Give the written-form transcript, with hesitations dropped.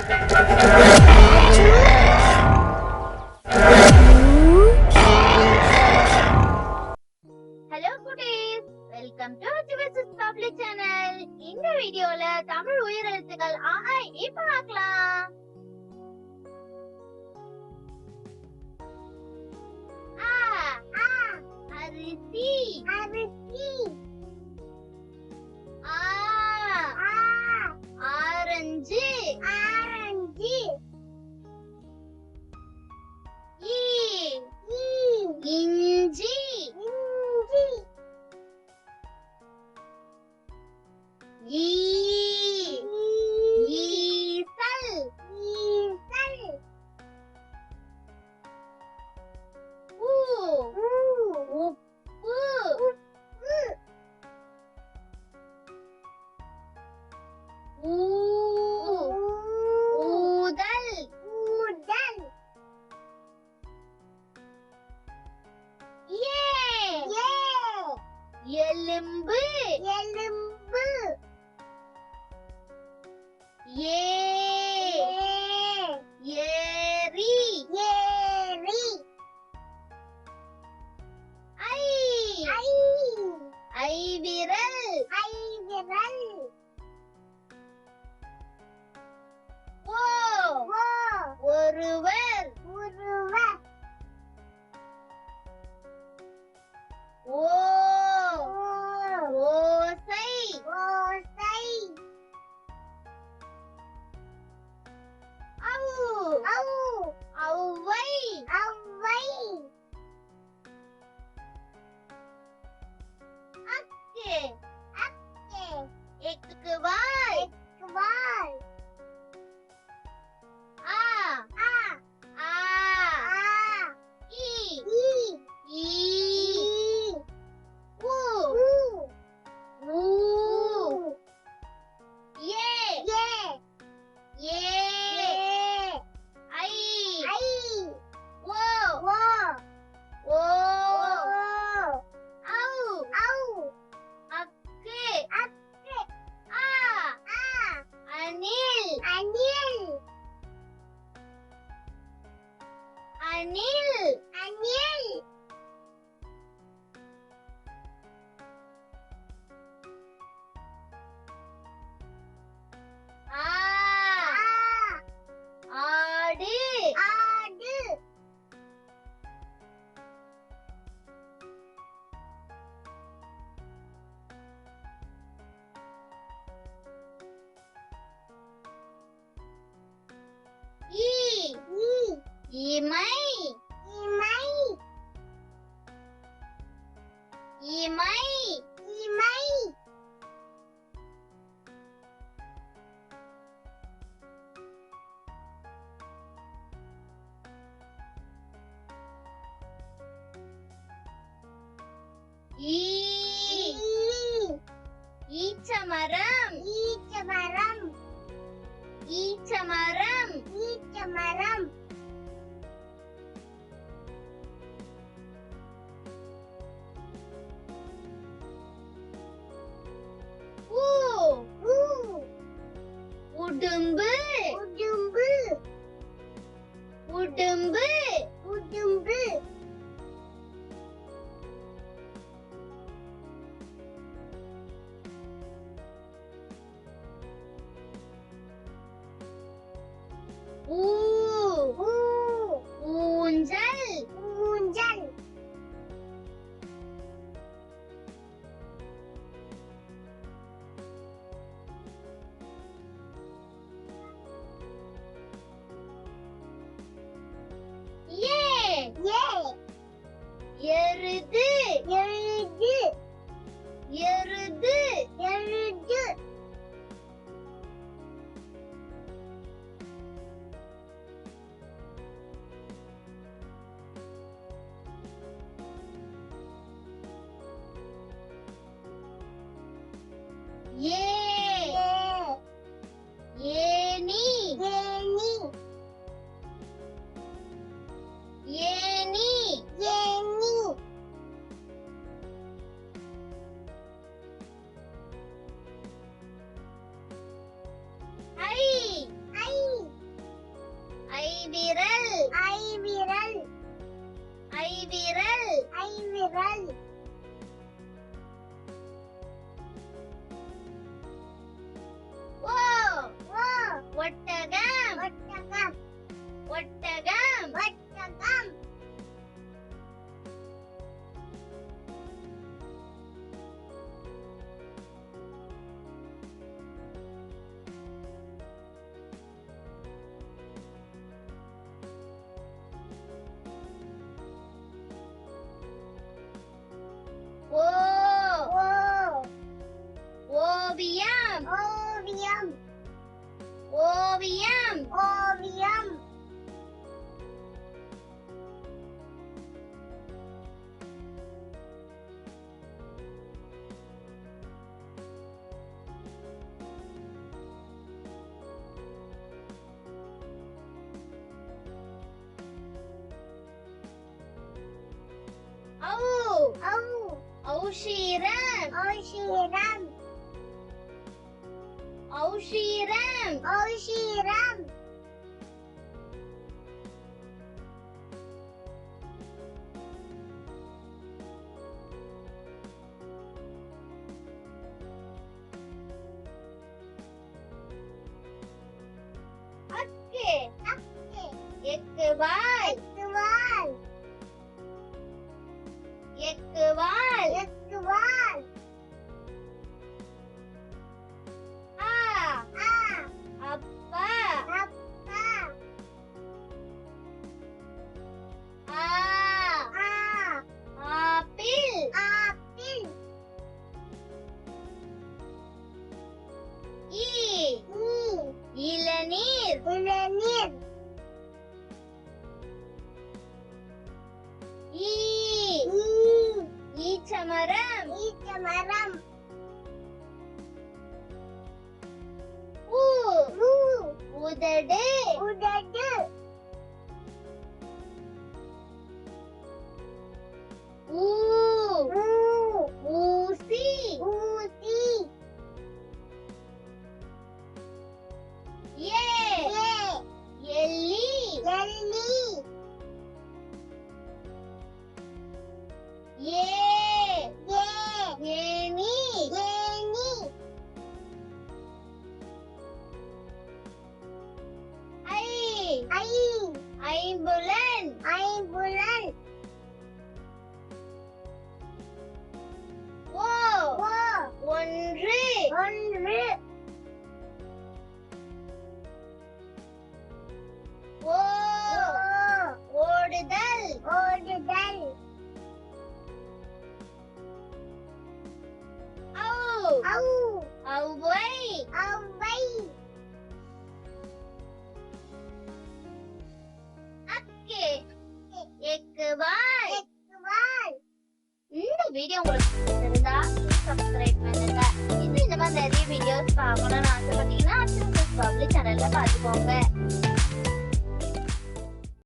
Hello cuties, welcome to TVS's public channel. இந்த வீடியோல தமிழ் உயிர் எழுத்துக்கள் அஆஇஈ பார்க்கலாம். ஆ அரிசி அரிசி. ஆ ஆரஞ்சு ஆரஞ்சு. ஈ இஞ்சி இஞ்சி. ஈசல் ஈசல். உப்பு உப்பு. ஊதல் ஊதல். எலும்பு எலும்பு. ஏரி ஏரி. ஐவிரல் ஐவிரல். ஒருவர் ஒருவர். ஓசை ஓசை. ஔவை ஔவை. அக்கு அக்கு. எக்குவால் எக்குவால். ஆ ஆ ஆ. ஈ ஈ. ஊ ஊ. ஏ ஏ. ஐ ஓ ஓ. ஔ அக்கு அக்கு. ஆ அணில் அணில் அணில் அணில். ஆடு ஆடு. இமை இமை இமை இமை. ஈச்சமரம் ஈச்சமரம் ஈச்சமரம் ஈச்சமரம். உடும்பு உடும்பு உடும்பு உடும்பு. ஊஞ்சல் ஊஞ்சல். எருது எருது எருது எருது. ஏனி ஏனி ஏனி ஏனி. ஐவிரல் ஐவிரல் ஐவிரல் ஐவிரல் ஓ ஓ ஒட்டகம் ஒட்டகம் ஒட்டகம் ஒட்டகம் ஓ ஓ ஓவியம் ஓவியம் ஓவியம் ஓவியம் ஔ ஔ ஔஷீரம் ஔஷீரம் ஔஷீரம் ஔஷீரம் அக்கு அக்கு எக்குவால் எக்குவால் எக்குவால் எக்குவால் ஆ ஆ அப்பா அப்பா ஆ ஆ ஆப்பிள் ஆப்பிள் ஈ ஈ இளநீர் இளநீர் ஈ ஈ ஈச்சமரம் ஈச்சமரம் ஊ ஊ உதடு உதடு ஊ ஊ ஊசி ஊசி ஏ ஏ எல்லி எல்லி ஏ ஏ ஏனி ஏனி ஐ ஐ ஐம்புலன் ஐம்புலன் ஓ ஓ ஒன்று ஒன்று ஓ ஓடுதல் ஓடுதல் ஔ ஔவை ஔவை அக்கு எக்குவால் எக்குவால். இந்த வீடியோ உங்களுக்கு பிடிச்சிருந்தா சப்ஸ்கிரைப் பண்ணுங்க. இந்த மாதிரி நிறைய வீடியோஸ் பார்க்கணும்னு ஆசைப்பட்டீங்கன்னா பப்ளிக் சேனல்ல பாத்துக்கோங்க.